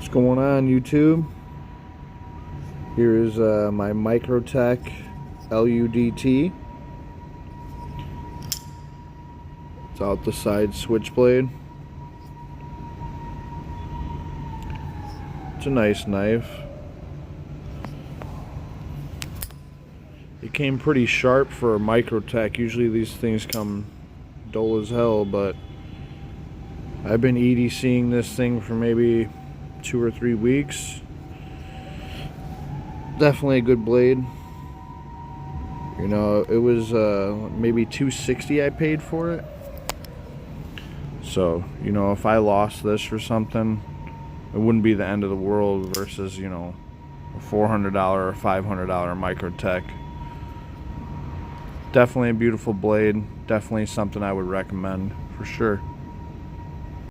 What's going on, YouTube? Here is my Microtech LUDT. It's out the side switchblade. It's a nice knife. It came pretty sharp for a Microtech. Usually these things come dull as hell, but I've been EDCing this thing for maybe 2 or 3 weeks. Definitely a good blade. You know, it was maybe $260 I paid for it. So, you know, if I lost this for something, it wouldn't be the end of the world versus, you know, a $400 or $500 Microtech. Definitely a beautiful blade. Definitely something I would recommend for sure.